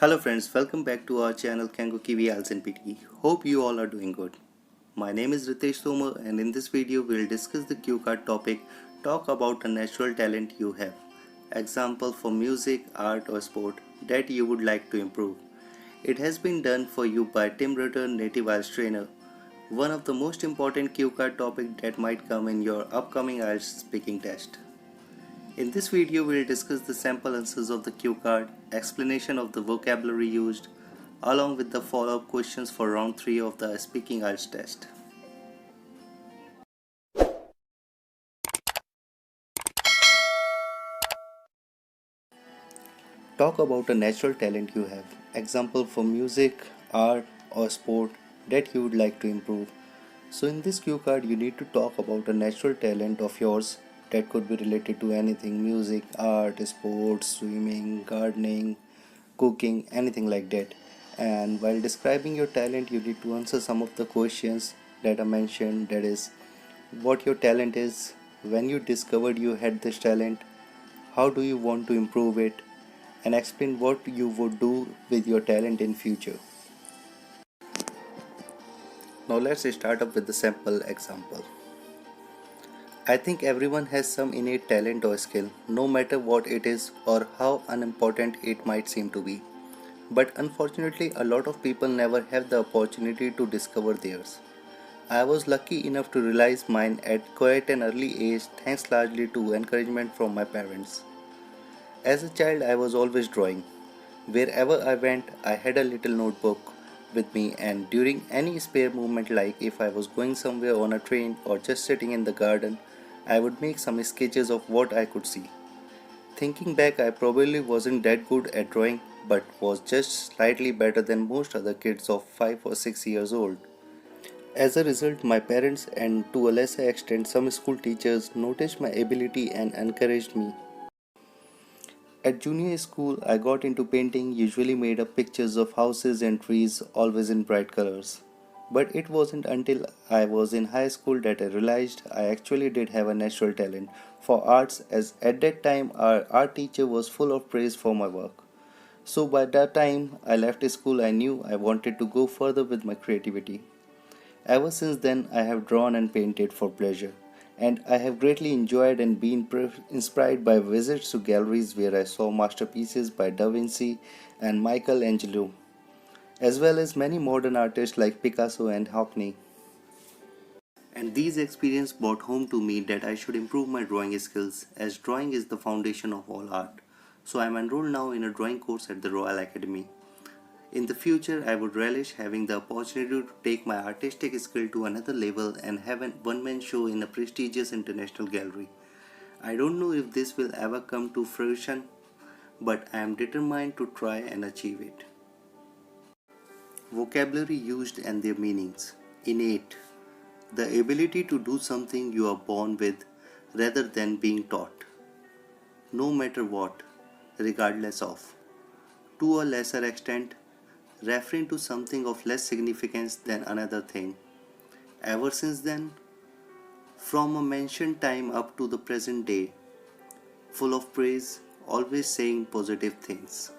Hello friends, welcome back to our channel Kango Kiwi PT. Hope you all are doing good. My name is Ritesh Tomar and in this video we'll discuss the cue card topic, talk about a natural talent you have. Example for music, art or sport that you would like to improve. It has been done for you by Tim Rutter, native IELTS trainer. One of the most important cue card topic that might come in your upcoming IELTS speaking test. In this video, we will discuss the sample answers of the cue card, explanation of the vocabulary used, along with the follow-up questions for round 3 of the Speaking IELTS test. Talk about a natural talent you have. Example for music, art or sport that you would like to improve. So in this cue card, you need to talk about a natural talent of yours that could be related to anything: music, art, sports, swimming, gardening, cooking, anything like that. And while describing your talent, you need to answer some of the questions that are mentioned, that is, what your talent is, when you discovered you had this talent, how do you want to improve it, and explain what you would do with your talent in future. Now let's start up with the sample example. I think everyone has some innate talent or skill, no matter what it is or how unimportant it might seem to be. But unfortunately, a lot of people never have the opportunity to discover theirs. I was lucky enough to realize mine at quite an early age, thanks largely to encouragement from my parents. As a child, I was always drawing. Wherever I went, I had a little notebook with me, and during any spare moment, like if I was going somewhere on a train or just sitting in the garden, I would make some sketches of what I could see. Thinking back, I probably wasn't that good at drawing, but was just slightly better than most other kids of 5 or 6 years old. As a result, my parents and to a lesser extent some school teachers noticed my ability and encouraged me. At junior school, I got into painting, usually made up pictures of houses and trees, always in bright colors. But it wasn't until I was in high school that I realized I actually did have a natural talent for arts, as at that time our art teacher was full of praise for my work. So by that time I left school, I knew I wanted to go further with my creativity. Ever since then, I have drawn and painted for pleasure, and I have greatly enjoyed and been inspired by visits to galleries where I saw masterpieces by Da Vinci and Michelangelo, as well as many modern artists like Picasso and Hockney. And these experiences brought home to me that I should improve my drawing skills, as drawing is the foundation of all art. So I am enrolled now in a drawing course at the Royal Academy. In the future, I would relish having the opportunity to take my artistic skill to another level and have a one-man show in a prestigious international gallery. I don't know if this will ever come to fruition, but I am determined to try and achieve it. Vocabulary used and their meanings. Innate. The ability to do something you are born with rather than being taught. No matter what, regardless of. To a lesser extent, referring to something of less significance than another thing. Ever since then, from a mentioned time up to the present day, full of praise, always saying positive things.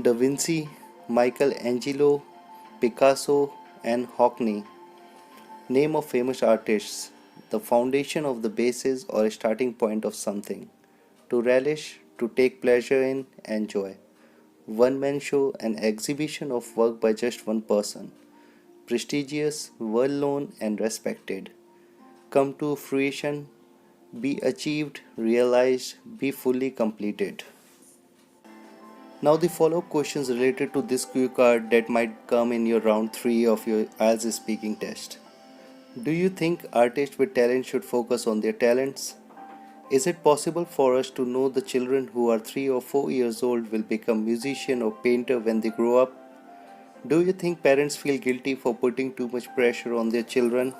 Da Vinci, Michelangelo, Picasso, and Hockney. Name of famous artists, the foundation of the basis or starting point of something. To relish, to take pleasure in, enjoy. One man show, an exhibition of work by just one person. Prestigious, well known, and respected. Come to fruition, be achieved, realized, be fully completed. Now, the follow up questions related to this cue card that might come in your round 3 of your IELTS speaking test. Do you think artists with talent should focus on their talents? Is it possible for us to know the children who are 3 or 4 years old will become musician or painter when they grow up? Do you think parents feel guilty for putting too much pressure on their children?